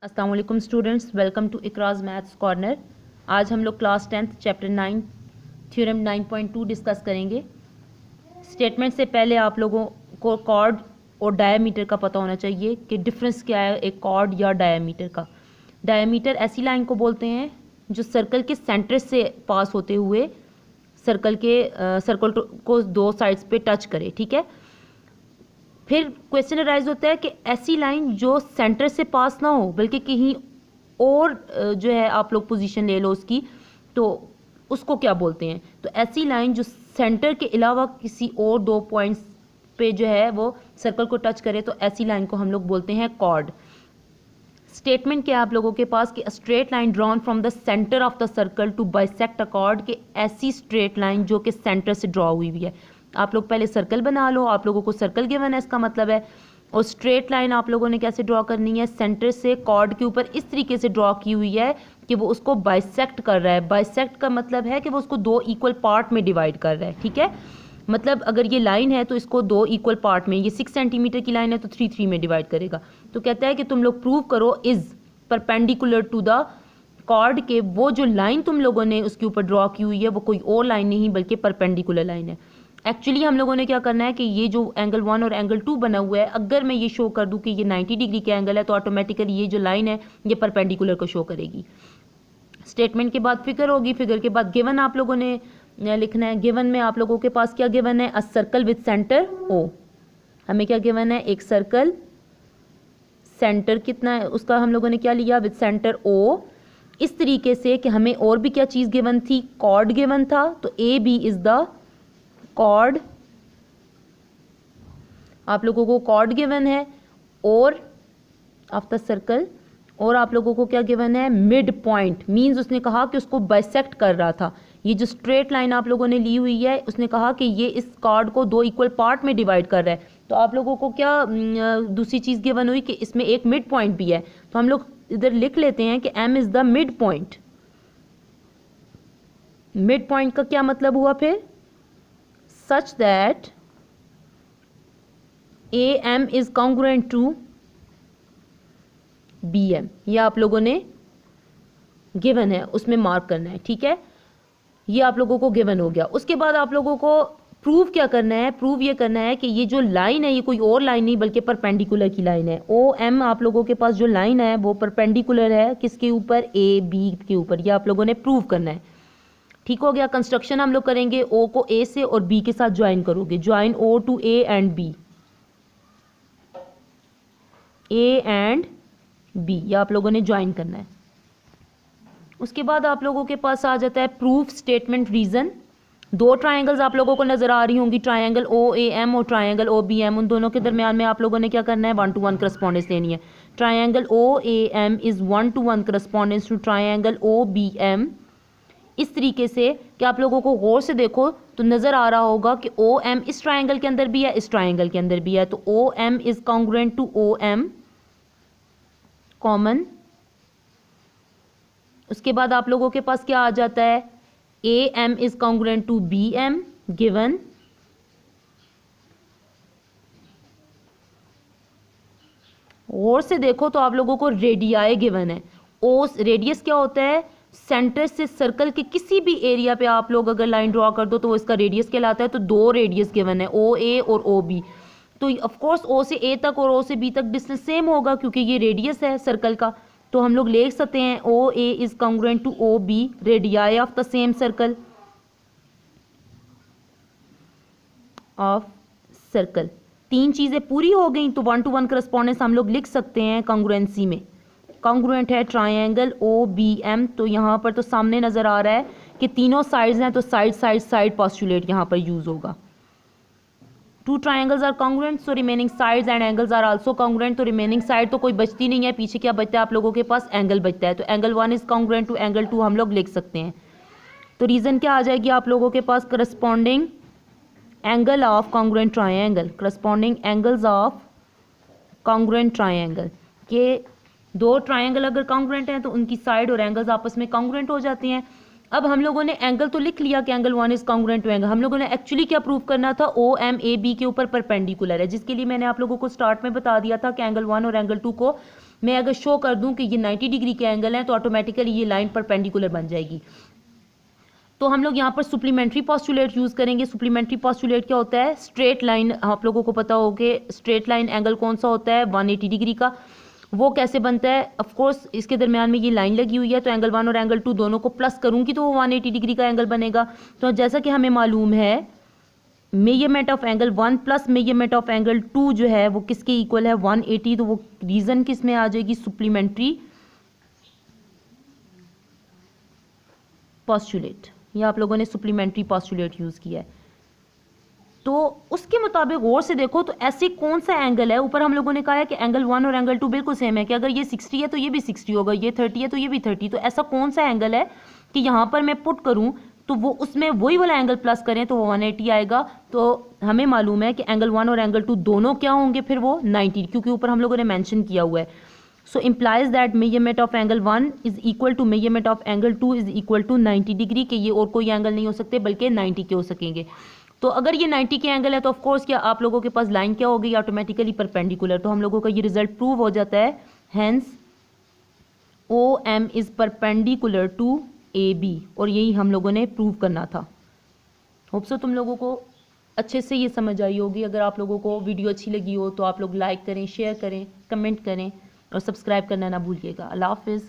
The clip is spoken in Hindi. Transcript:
अस्सलाम वालेकुम students, welcome to Ikraj maths corner. आज हम लोग class 10th chapter 9 theorem 9.2 discuss करेंगे। स्टेटमेंट से पहले आप लोगों को कॉर्ड और डायमीटर का पता होना चाहिए कि डिफरेंस क्या है एक कॉर्ड या डायमीटर का। डायमीटर ऐसी लाइन को बोलते हैं जो सर्कल के सेंटर से पास होते हुए सर्कल को दो साइड्स पे टच करे। ठीक है, फिर क्वेश्चन अराइज होता है कि ऐसी लाइन जो सेंटर से पास ना हो बल्कि कहीं और जो है आप लोग पोजीशन ले लो उसकी, तो उसको क्या बोलते हैं। तो ऐसी लाइन जो सेंटर के अलावा किसी और दो पॉइंट्स पे जो है वो सर्कल को टच करे, तो ऐसी लाइन को हम लोग बोलते हैं कॉर्ड। स्टेटमेंट क्या है आप लोगों के पास कि straight line drawn from the centre of the circle to bisect a chord, के ऐसी स्ट्रेट लाइन जो कि सेंटर से ड्रॉ हुई हुई है। आप लोग पहले सर्कल बना लो, आप लोगों को सर्कल गिवन है इसका मतलब है, और स्ट्रेट लाइन आप लोगों ने कैसे ड्रॉ करनी है, सेंटर से कॉर्ड के ऊपर इस तरीके से ड्रॉ की हुई है कि वो उसको बाइसेक्ट कर रहा है। बाइसेक्ट का मतलब है कि वो उसको दो इक्वल पार्ट में डिवाइड कर रहा है। ठीक है, मतलब अगर ये लाइन है तो इसको दो इक्वल पार्ट में, ये 6 सेंटीमीटर की लाइन है तो 3 में डिवाइड करेगा। तो कहता है कि तुम लोग प्रूव करो is perpendicular to the chord, के वो जो लाइन तुम लोगों ने उसके ऊपर ड्रॉ की हुई है वो कोई और लाइन नहीं बल्कि परपेंडिकुलर लाइन है। एक्चुअली हम लोगों ने क्या करना है कि ये जो एंगल 1 और एंगल 2 बना हुआ है, अगर मैं ये शो कर दूं कि ये 90 डिग्री का एंगल है तो ऑटोमेटिकली ये जो लाइन है ये परपेंडिकुलर को शो करेगी। स्टेटमेंट के बाद फिगर होगी, फिगर के बाद गिवन आप लोगों ने लिखना है। गिवन में आप लोगों के पास क्या गिवन है, a circle with centre O. हमें क्या गिवन है, एक सर्कल, सेंटर कितना है उसका हम लोगों ने क्या लिया, विद सेंटर ओ। इस तरीके से कि हमें और भी क्या चीज़ गिवन थी, कॉर्ड गिवन था, तो A B is the chord. आप लोगों को कॉर्ड गिवन है और ऑफ द सर्कल, और आप लोगों को क्या गिवन है, मिड पॉइंट। मींस उसने कहा कि उसको बाइसेक्ट कर रहा था। ये जो स्ट्रेट लाइन आप लोगों ने ली हुई है, उसने कहा कि ये इस कॉर्ड को दो इक्वल पार्ट में डिवाइड कर रहा है। तो आप लोगों को क्या दूसरी चीज़ गिवन हुई कि इसमें एक मिड पॉइंट भी है। तो हम लोग इधर लिख लेते हैं कि M is the mid point. Mid point का क्या मतलब हुआ फिर, such that A M is congruent to B M. ये आप लोगों ने गिवन है उसमें मार्क करना है। ठीक है, ये आप लोगों को गिवन हो गया। उसके बाद आप लोगों को प्रूव क्या करना है, प्रूव ये करना है कि ये जो लाइन है ये कोई और लाइन नहीं बल्कि परपेंडिकुलर की लाइन है। ओ एम आप लोगों के पास जो लाइन है वो परपेंडिकुलर है किसके ऊपर, ए बी के ऊपर। ये आप लोगों ने प्रूव करना है। ठीक हो गया। कंस्ट्रक्शन हम लोग करेंगे, ओ को ए से और बी के साथ ज्वाइन करोगे, join O to A and B, A and B, ये आप लोगों ने ज्वाइन करना है। उसके बाद आप लोगों के पास आ जाता है प्रूफ स्टेटमेंट रीजन। दो ट्रायंगल्स आप लोगों को नजर आ रही होंगी, ट्रायंगल ओ ए एम और ट्रायंगल ओ बी एम। उन दोनों के दरमियान में आप लोगों ने क्या करना है, 1:1 करस्पॉन्डेंस लेनी है। Triangle O A M is 1:1 correspondence to triangle O B M. इस तरीके से कि आप लोगों को गौर से देखो तो नजर आ रहा होगा कि ओ एम इस ट्रायंगल के अंदर भी है, इस ट्रायंगल के अंदर भी है। तो O M is congruent to O M, common. उसके बाद आप लोगों के पास क्या आ जाता है, A M is congruent to B M, given. और से देखो तो आप लोगों को रेडियाई गिवन है। ओ रेडियस क्या होता है, सेंटर से सर्कल के किसी भी एरिया पे आप लोग अगर लाइन ड्रॉ कर दो तो वो इसका रेडियस कहलाता है। तो दो रेडियस गिवन है, ओ ए और ओ बी। तो ऑफ कोर्स ओ से ए तक और ओ से बी तक डिस्टेंस सेम होगा क्योंकि ये रेडियस है सर्कल का। तो हम लोग लिख सकते हैं O A is congruent to O B, radii of the same circle, of circle. तीन चीजें पूरी हो गई तो 1:1 करस्पॉन्डेंस हम लोग लिख सकते हैं कॉन्ग्रुएंसी में। कॉन्ग्रुएंट है ट्रायंगल ओ बी एम, तो यहाँ पर तो सामने नजर आ रहा है कि तीनों साइड्स हैं, तो साइड साइड साइड पोस्टुलेट यहाँ पर यूज होगा। Two triangles are congruent so remaining sides and angles are also congruent. तो रिमेनिंग साइड तो कोई बचती नहीं है, पीछे क्या बचता है आप लोगों के पास, एंगल बचता है। तो angle 1 is congruent to angle 2 हम लोग लिख सकते हैं। तो रीजन क्या आ जाएगी आप लोगों के पास, corresponding angle of congruent triangle, corresponding angles of congruent triangle. के दो ट्रायंगल अगर कॉन्ग्रुएंट हैं तो उनकी साइड और एंगल्स आपस में कॉन्ग्रुएंट हो जाते हैं। अब हम लोगों ने एंगल तो लिख लिया कि angle 1 is congruent to angle. हम लोगों ने एक्चुअली क्या प्रूव करना था, ओ एम ए बी के ऊपर परपेंडिकुलर है, जिसके लिए मैंने आप लोगों को स्टार्ट में बता दिया था कि एंगल 1 और एंगल 2 को मैं अगर शो कर दूं कि ये 90 डिग्री के एंगल हैं तो ऑटोमेटिकली ये लाइन परपेंडिकुलर बन जाएगी। तो हम लोग यहाँ पर सुप्लीमेंट्री पोस्टुलेट यूज़ करेंगे। सुप्लीमेंट्री पोस्टुलेट क्या होता है? स्ट्रेट लाइन, आप लोगों को पता हो कि स्ट्रेट लाइन एंगल कौन सा होता है? 180 डिग्री का। वो कैसे बनता है? ऑफ कोर्स इसके दरमियान में ये लाइन लगी हुई है, तो एंगल 1 और एंगल 2 दोनों को प्लस करूँगी तो वो 180 डिग्री का एंगल बनेगा। तो जैसा कि हमें मालूम है measurement of angle 1 plus measurement of angle 2 जो है वो किसके इक्वल है? 180। तो वो रीज़न किस में आ जाएगी? Supplementary postulate. या आप लोगों ने सुप्लीमेंट्री पोस्टुलेट यूज़ किया है। तो उसके मुताबिक गौर से देखो तो ऐसे कौन सा एंगल है? ऊपर हम लोगों ने कहा है कि एंगल 1 और एंगल 2 बिल्कुल सेम है कि अगर ये 60 है तो ये भी 60 होगा, ये 30 है तो ये भी 30। तो ऐसा कौन सा एंगल है कि यहाँ पर मैं पुट करूँ तो वो उसमें वही वाला एंगल प्लस करें तो वो 180 आएगा। तो हमें मालूम है कि एंगल 1 और एंगल 2 दोनों क्या होंगे फिर? वो 90, क्योंकि ऊपर हम लोगों ने मैंशन किया हुआ है। So implies that measurement of angle 1 is equal to measurement of angle 2 is equal to 90 degree के ये और कोई एंगल नहीं हो सकते बल्कि 90 के हो सकेंगे। तो अगर ये 90 के एंगल है तो ऑफ कोर्स क्या आप लोगों के पास लाइन क्या होगी? Automatically perpendicular. तो हम लोगों का ये रिजल्ट प्रूव हो जाता है। Hence OM is perpendicular to AB, और यही हम लोगों ने प्रूव करना था। होप सो तुम लोगों को अच्छे से ये समझ आई होगी। अगर आप लोगों को वीडियो अच्छी लगी हो तो आप लोग लाइक करें, शेयर करें, कमेंट करें और सब्सक्राइब करना ना भूलिएगा। अल्लाह हाफिज़।